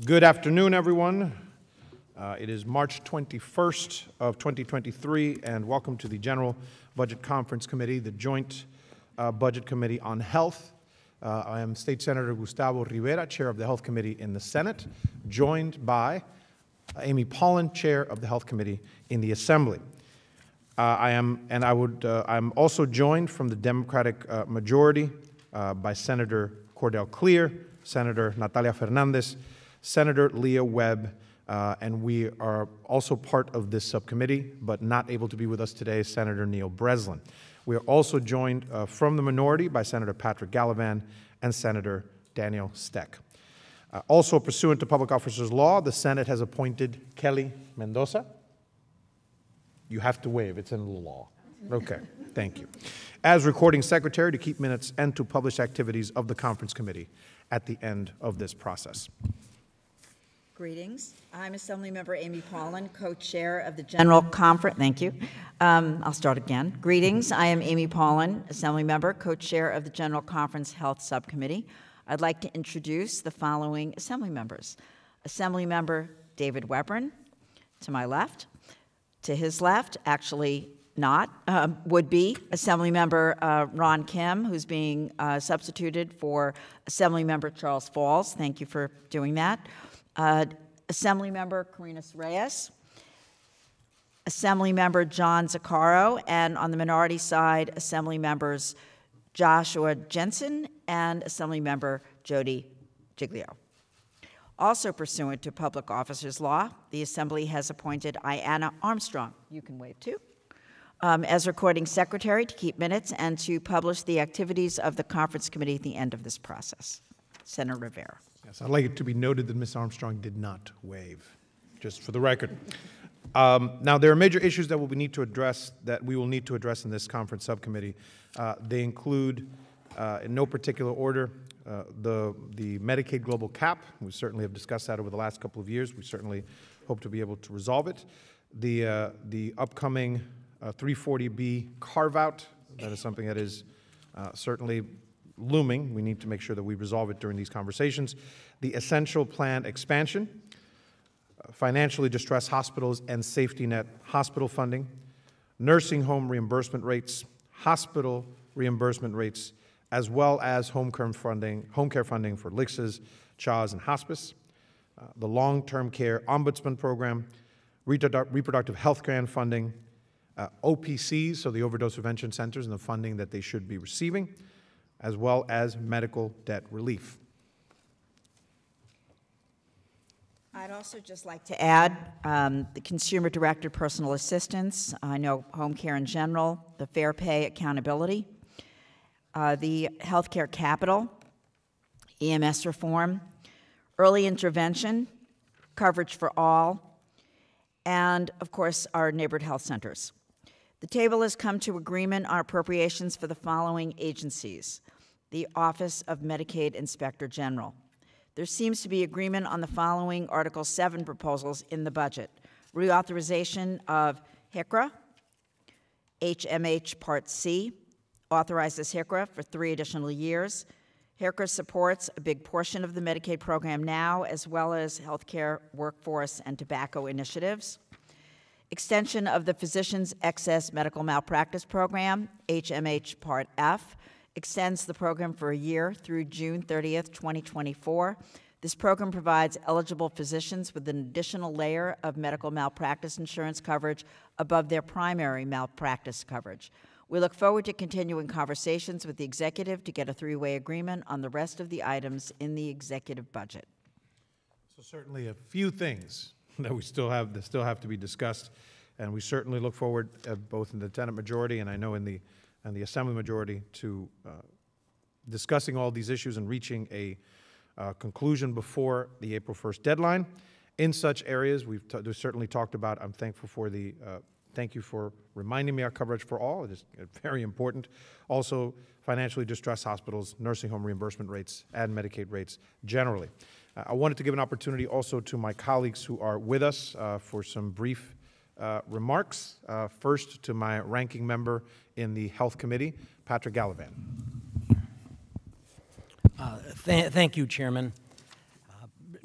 Good afternoon, everyone. It is March 21st of 2023, and welcome to the General Budget Conference Committee, the Joint Budget Committee on Health. I am State Senator Gustavo Rivera, Chair of the Health Committee in the Senate, joined by Amy Pollin, Chair of the Health Committee in the Assembly. I'm also joined from the Democratic majority by Senator Cordell Clear, Senator Natalia Fernandez, Senator Leah Webb, and we are also part of this subcommittee, but not able to be with us today, Senator Neil Breslin. We are also joined from the minority by Senator Patrick Gallivan and Senator Daniel Steck. Also pursuant to Public Officers Law, the Senate has appointed Kelly Mendoza. You have to wave, it's in the law. Okay, thank you. As recording secretary to keep minutes and to publish activities of the conference committee at the end of this process. Greetings. I'm Assemblymember Amy Pollin, co-chair of the General Conference. Thank you. I'll start again. Greetings. I am Amy Pollin, Assemblymember, co-chair of the General Conference Health Subcommittee. I'd like to introduce the following Assembly members. Assemblymember David Webern, to my left. To his left, actually not, would be Assemblymember Ron Kim, who's being substituted for Assemblymember Charles Falls. Thank you for doing that. Assemblymember Carinas Reyes, Assemblymember John Zaccaro, and on the minority side, Assemblymembers Joshua Jensen and Assemblymember Jody Giglio. Also pursuant to Public Officers Law, the Assembly has appointed Ayanna Armstrong, you can wave too, as recording secretary to keep minutes and to publish the activities of the conference committee at the end of this process. Senator Rivera. Yes, I'd like it to be noted that Ms. Armstrong did not wave, just for the record. Now, there are major issues that we will need to address in this conference subcommittee. They include, in no particular order, the Medicaid global cap. We certainly have discussed that over the last couple of years. We certainly hope to be able to resolve it. The upcoming 340B carve-out, that is something that is certainly looming. We need to make sure that we resolve it during these conversations. The essential plan expansion, financially distressed hospitals and safety net hospital funding, nursing home reimbursement rates, hospital reimbursement rates, as well as home care funding for LHCSAs, CHAs, and hospice, the long-term care ombudsman program, reproductive health care funding, OPCs, so the overdose prevention centers and the funding that they should be receiving, as well as medical debt relief. I'd also just like to add the consumer-directed personal assistance. I know home care in general, the fair pay accountability, the healthcare capital, EMS reform, early intervention, coverage for all, and, of course, our neighborhood health centers. The table has come to agreement on appropriations for the following agencies: the Office of Medicaid Inspector General. There seems to be agreement on the following Article 7 proposals in the budget: reauthorization of HCRA, HMH Part C, authorizes HCRA for 3 additional years. HCRA supports a big portion of the Medicaid program now, as well as healthcare, workforce, and tobacco initiatives. Extension of the Physicians Excess Medical Malpractice Program, HMH Part F, extends the program for a year through June 30th, 2024. This program provides eligible physicians with an additional layer of medical malpractice insurance coverage above their primary malpractice coverage. We look forward to continuing conversations with the executive to get a 3-way agreement on the rest of the items in the executive budget. So certainly a few things that still have to be discussed, and we certainly look forward, both in the Senate majority and I know in the Assembly majority, to discussing all these issues and reaching a conclusion before the April 1st deadline. In such areas, we've certainly talked about, I'm thankful for the, thank you for reminding me our coverage for all. It is very important. Also, financially distressed hospitals, nursing home reimbursement rates, and Medicaid rates generally. I wanted to give an opportunity also to my colleagues who are with us for some brief remarks. First, to my ranking member in the Health Committee, Patrick Gallivan. Thank you, Chairman.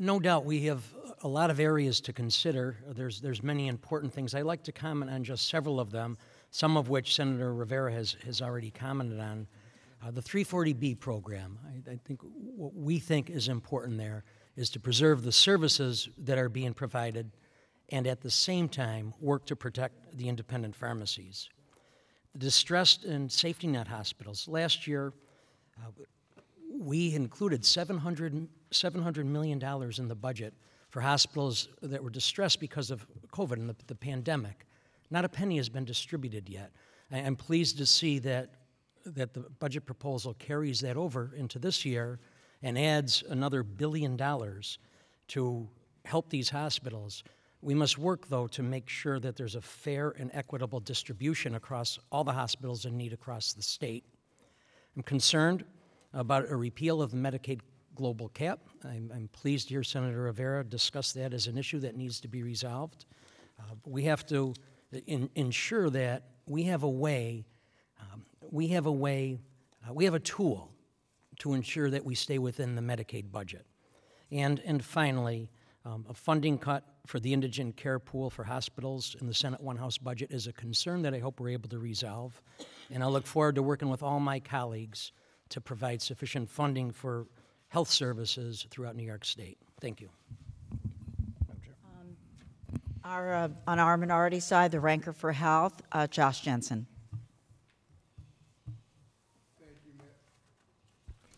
no doubt we have a lot of areas to consider. There's many important things. I'd like to comment on just several of them, some of which Senator Rivera has already commented on. The 340B program, I think what we think is important there is to preserve the services that are being provided and at the same time work to protect the independent pharmacies. The distressed and safety net hospitals. Last year, we included $700 million in the budget for hospitals that were distressed because of COVID and the pandemic. Not a penny has been distributed yet. I'm pleased to see that the budget proposal carries that over into this year and adds another $1 billion to help these hospitals. We must work, though, to make sure that there's a fair and equitable distribution across all the hospitals in need across the state. I'm concerned about a repeal of the Medicaid global cap. I'm pleased to hear Senator Rivera discuss that as an issue that needs to be resolved. We have to ensure that we have a tool to ensure that we stay within the Medicaid budget. And finally, a funding cut for the indigent care pool for hospitals in the Senate One-House budget is a concern that I hope we're able to resolve. And I look forward to working with all my colleagues to provide sufficient funding for health services throughout New York State. Thank you. On our minority side, the ranker for health, Josh Jensen.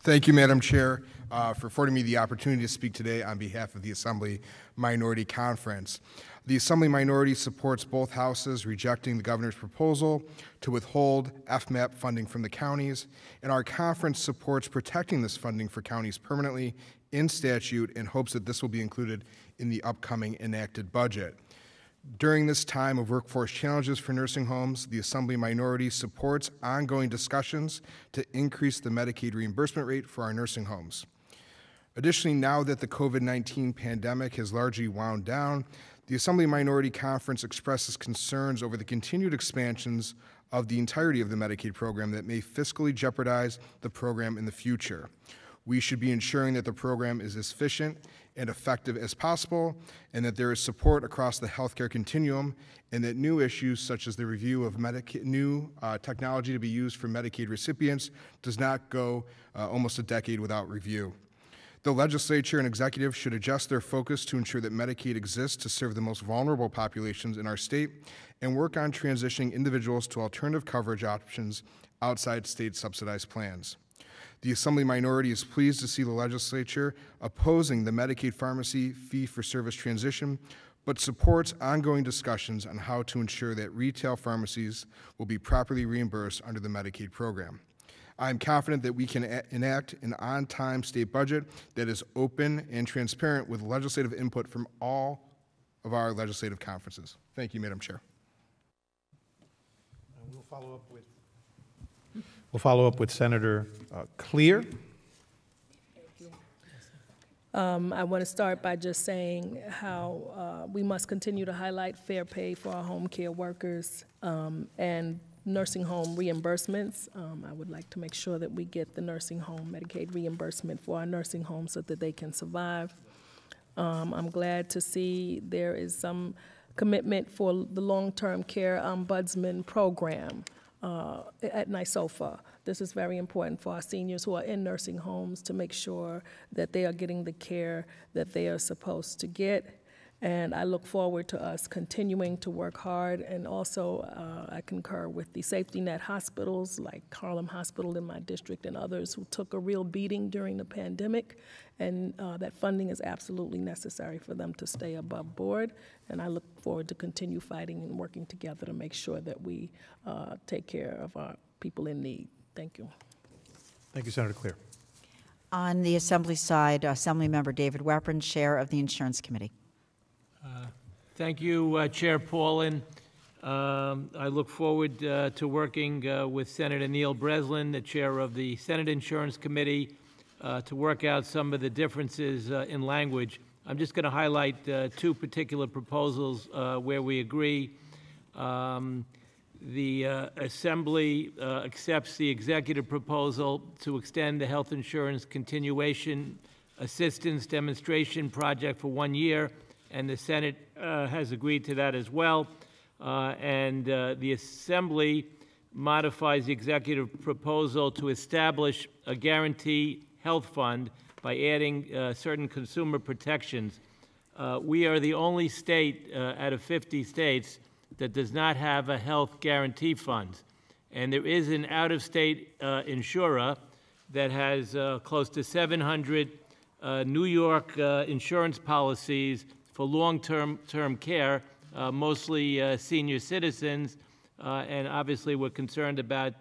Thank you, Madam Chair, for affording me the opportunity to speak today on behalf of the Assembly Minority Conference. The Assembly Minority supports both houses rejecting the governor's proposal to withhold FMAP funding from the counties, and our conference supports protecting this funding for counties permanently in statute in hopes that this will be included in the upcoming enacted budget. During this time of workforce challenges for nursing homes, the Assembly Minority supports ongoing discussions to increase the Medicaid reimbursement rate for our nursing homes. Additionally, now that the COVID-19 pandemic has largely wound down, the Assembly Minority Conference expresses concerns over the continued expansions of the entirety of the Medicaid program that may fiscally jeopardize the program in the future. We should be ensuring that the program is as efficient and effective as possible, and that there is support across the healthcare continuum, and that new issues such as the review of new technology to be used for Medicaid recipients does not go almost a decade without review. The legislature and executive should adjust their focus to ensure that Medicaid exists to serve the most vulnerable populations in our state and work on transitioning individuals to alternative coverage options outside state subsidized plans. The Assembly Minority is pleased to see the legislature opposing the Medicaid pharmacy fee-for-service transition, but supports ongoing discussions on how to ensure that retail pharmacies will be properly reimbursed under the Medicaid program. I am confident that we can enact an on-time state budget that is open and transparent with legislative input from all of our legislative conferences. Thank you, Madam Chair. We'll follow up with Senator Clear. I want to start by just saying how we must continue to highlight fair pay for our home care workers and nursing home reimbursements. I would like to make sure that we get the nursing home Medicaid reimbursement for our nursing homes so that they can survive. I'm glad to see there is some commitment for the long-term care ombudsman program at NYSOFA. This is very important for our seniors who are in nursing homes to make sure that they are getting the care that they are supposed to get. And I look forward to us continuing to work hard. And also, I concur with the safety net hospitals like Harlem Hospital in my district and others who took a real beating during the pandemic. And that funding is absolutely necessary for them to stay above board. And I look forward to continue fighting and working together to make sure that we take care of our people in need. Thank you. Thank you, Senator Clear. On the Assembly side, Assemblymember David Weprin, Chair of the Insurance Committee. Thank you, Chair Paulin. I look forward to working with Senator Neil Breslin, the chair of the Senate Insurance Committee, to work out some of the differences in language. I'm just going to highlight two particular proposals where we agree. The Assembly accepts the executive proposal to extend the health insurance continuation assistance demonstration project for 1 year, and the Senate has agreed to that as well. The Assembly modifies the executive proposal to establish a guarantee health fund by adding certain consumer protections. We are the only state out of 50 states that does not have a health guarantee fund. And there is an out-of-state insurer that has close to 700 New York insurance policies for long-term care, mostly senior citizens, and obviously we're concerned about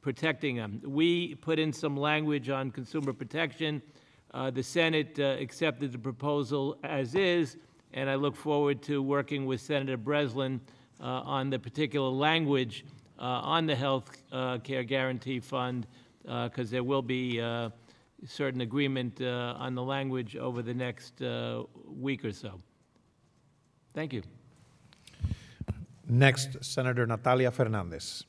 protecting them. We put in some language on consumer protection. The Senate accepted the proposal as is, and I look forward to working with Senator Breslin on the particular language on the health care guarantee fund, because there will be certain agreement on the language over the next week or so. Thank you. Next, Senator Natalia Fernandez.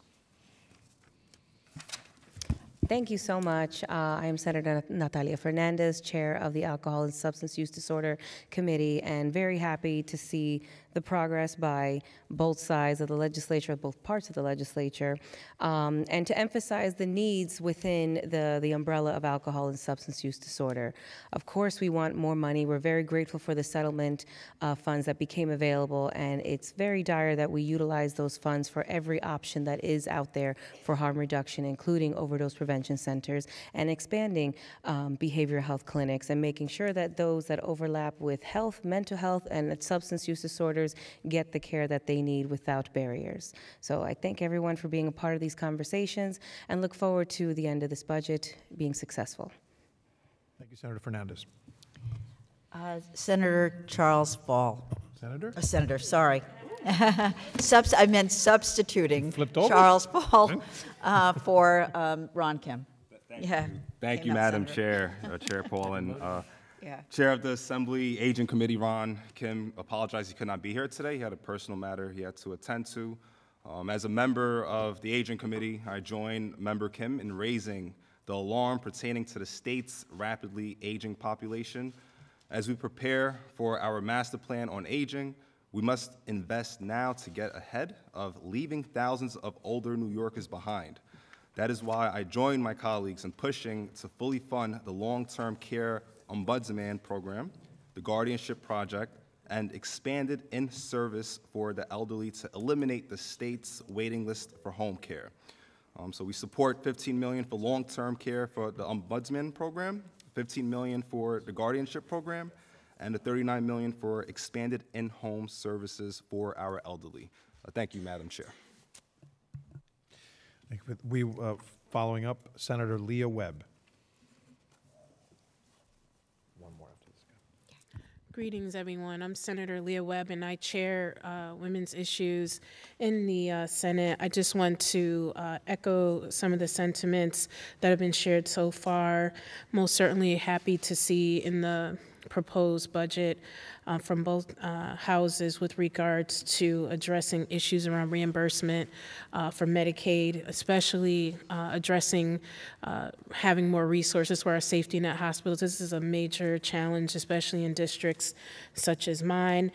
Thank you so much. I am Senator Natalia Fernandez, Chair of the Alcohol and Substance Use Disorder Committee, and very happy to see the progress by both sides of the legislature, both parts of the legislature, and to emphasize the needs within the umbrella of alcohol and substance use disorder. Of course, we want more money. We're very grateful for the settlement funds that became available, and it's very dire that we utilize those funds for every option that is out there for harm reduction, including overdose prevention centers and expanding behavioral health clinics and making sure that those that overlap with health, mental health, and substance use disorders get the care that they need without barriers. So I thank everyone for being a part of these conversations and look forward to the end of this budget being successful. Thank you, Senator Fernandez. Senator Charles Fall. Senator? Senator, sorry. I meant substituting Flipped over? Charles Fall for Ron Kim. Thank you, Madam Chair, Chair Paulin. Chair of the Assembly Aging Committee, Ron Kim, apologized he could not be here today. He had a personal matter he had to attend to. As a member of the Aging Committee, I join Member Kim in raising the alarm pertaining to the state's rapidly aging population. As we prepare for our master plan on aging, we must invest now to get ahead of leaving thousands of older New Yorkers behind. That is why I join my colleagues in pushing to fully fund the long-term care Ombudsman program, the Guardianship Project, and expanded in-service for the elderly to eliminate the state's waiting list for home care. So we support $15 million for long-term care for the Ombudsman program, $15 million for the Guardianship program, and the $39 million for expanded in-home services for our elderly. Thank you, Madam Chair. Following up, Senator Leah Webb. Greetings, everyone. I'm Senator Leah Webb, and I chair women's issues in the Senate. I just want to echo some of the sentiments that have been shared so far. Most certainly happy to see in the proposed budget from both houses with regards to addressing issues around reimbursement for Medicaid, especially addressing having more resources for our safety net hospitals. This is a major challenge, especially in districts such as mine.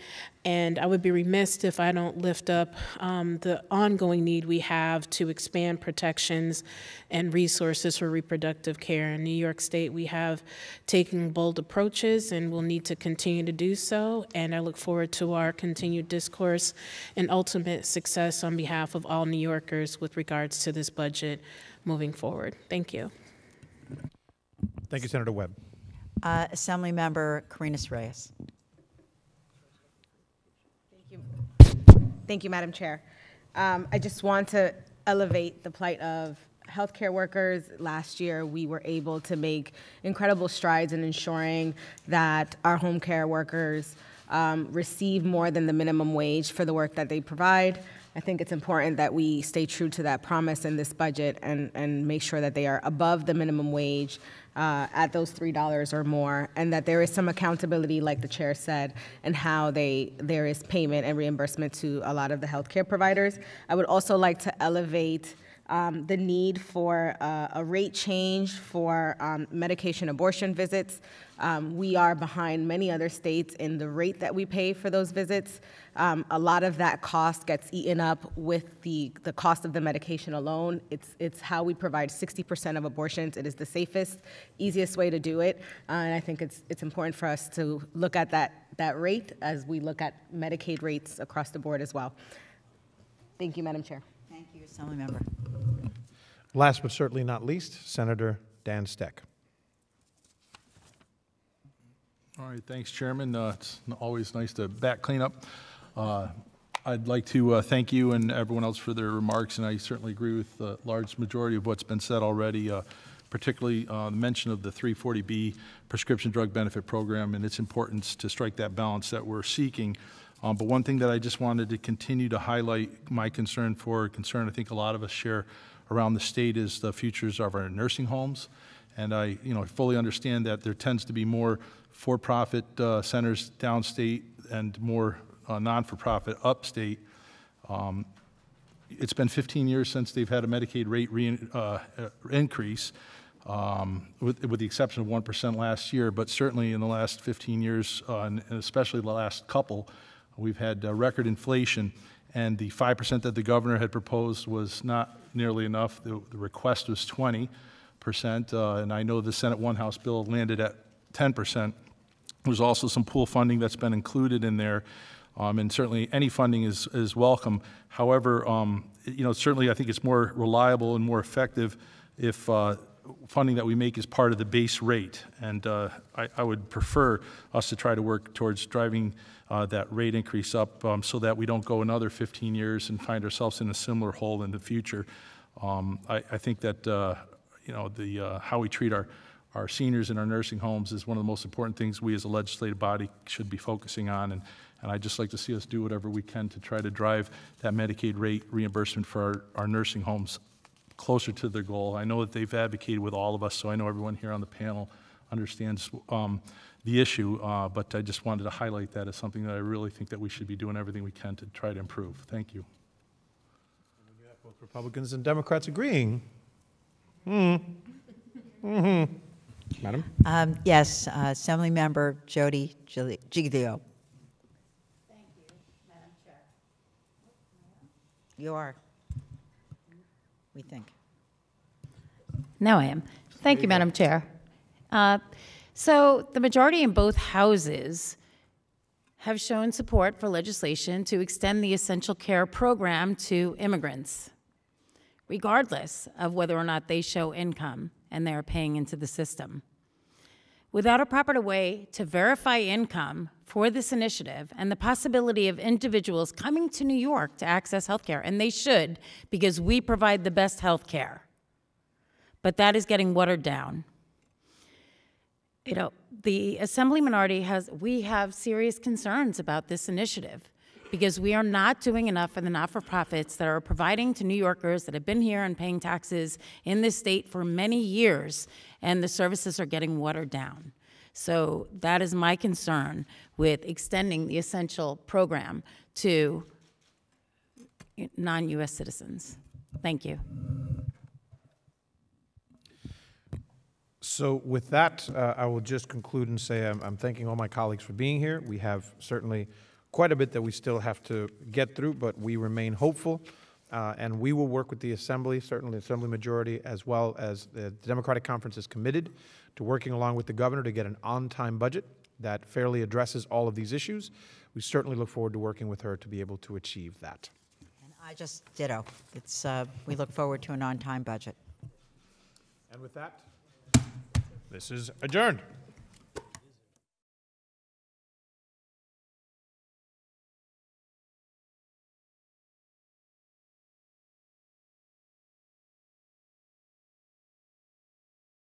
And I would be remiss if I don't lift up the ongoing need we have to expand protections and resources for reproductive care. In New York State, we have taken bold approaches and will need to continue to do so. And I look forward to our continued discourse and ultimate success on behalf of all New Yorkers with regards to this budget moving forward. Thank you. Thank you, Senator Webb. Assemblymember Carinas Reyes. Thank you, Madam Chair. I just want to elevate the plight of healthcare workers. Last year, we were able to make incredible strides in ensuring that our home care workers receive more than the minimum wage for the work that they provide. I think it's important that we stay true to that promise in this budget and make sure that they are above the minimum wage at those $3 or more, and that there is some accountability, like the chair said, and how there is payment and reimbursement to a lot of the healthcare providers. I would also like to elevate the need for a rate change for medication abortion visits. We are behind many other states in the rate that we pay for those visits. A lot of that cost gets eaten up with the cost of the medication alone. It's how we provide 60% of abortions. It is the safest, easiest way to do it, and I think it's important for us to look at that rate as we look at Medicaid rates across the board as well. Thank you, Madam Chair. Thank you, Assemblymember. Last but certainly not least, Senator Dan Steck. All right, thanks, Chairman. It's always nice to back clean up. I'd like to thank you and everyone else for their remarks, and I certainly agree with the large majority of what's been said already, particularly the mention of the 340B prescription drug benefit program and its importance to strike that balance that we're seeking. But one thing that I just wanted to continue to highlight my concern I think a lot of us share around the state is the futures of our nursing homes. And I fully understand that there tends to be more for-profit centers downstate and more non-for-profit upstate. It's been 15 years since they've had a Medicaid rate increase, with the exception of 1% last year, but certainly in the last 15 years, and especially the last couple, we've had record inflation, and the 5% that the governor had proposed was not nearly enough. The request was 20%, and I know the Senate One House bill landed at 10%. There's also some pool funding that's been included in there, and certainly any funding is welcome. However, certainly I think it's more reliable and more effective if funding that we make is part of the base rate, and I would prefer us to try to work towards driving that rate increase up so that we don't go another 15 years and find ourselves in a similar hole in the future. I think that how we treat our seniors in our nursing homes is one of the most important things we as a legislative body should be focusing on, and I'd just like to see us do whatever we can to try to drive that Medicaid rate reimbursement for our nursing homes closer to their goal. I know that they've advocated with all of us, so I know everyone here on the panel understands the issue, but I just wanted to highlight that as something that I really think that we should be doing everything we can to try to improve. Thank you. Both Republicans and Democrats agreeing. Madam? Yes, Assemblymember Jody Giglio. Thank you, Madam Chair. You are, we think. Now I am. Thank you, Madam Chair. So the majority in both houses have shown support for legislation to extend the essential care program to immigrants, regardless of whether or not they show income and they're paying into the system. Without a proper way to verify income for this initiative and the possibility of individuals coming to New York to access health care, and they should because we provide the best health care, but that is getting watered down. The Assembly minority we have serious concerns about this initiative because we are not doing enough for the not-for-profits that are providing to New Yorkers that have been here and paying taxes in this state for many years, and the services are getting watered down. So that is my concern with extending the essential program to non-U.S. citizens. Thank you. So with that, I will just conclude and say I'm thanking all my colleagues for being here. We have certainly quite a bit that we still have to get through, but we remain hopeful, and we will work with the Assembly, certainly the Assembly majority, as well as the Democratic Conference is committed to working along with the governor to get an on-time budget that fairly addresses all of these issues. We certainly look forward to working with her to be able to achieve that. And I just ditto. We look forward to an on-time budget. And with that, this is adjourned.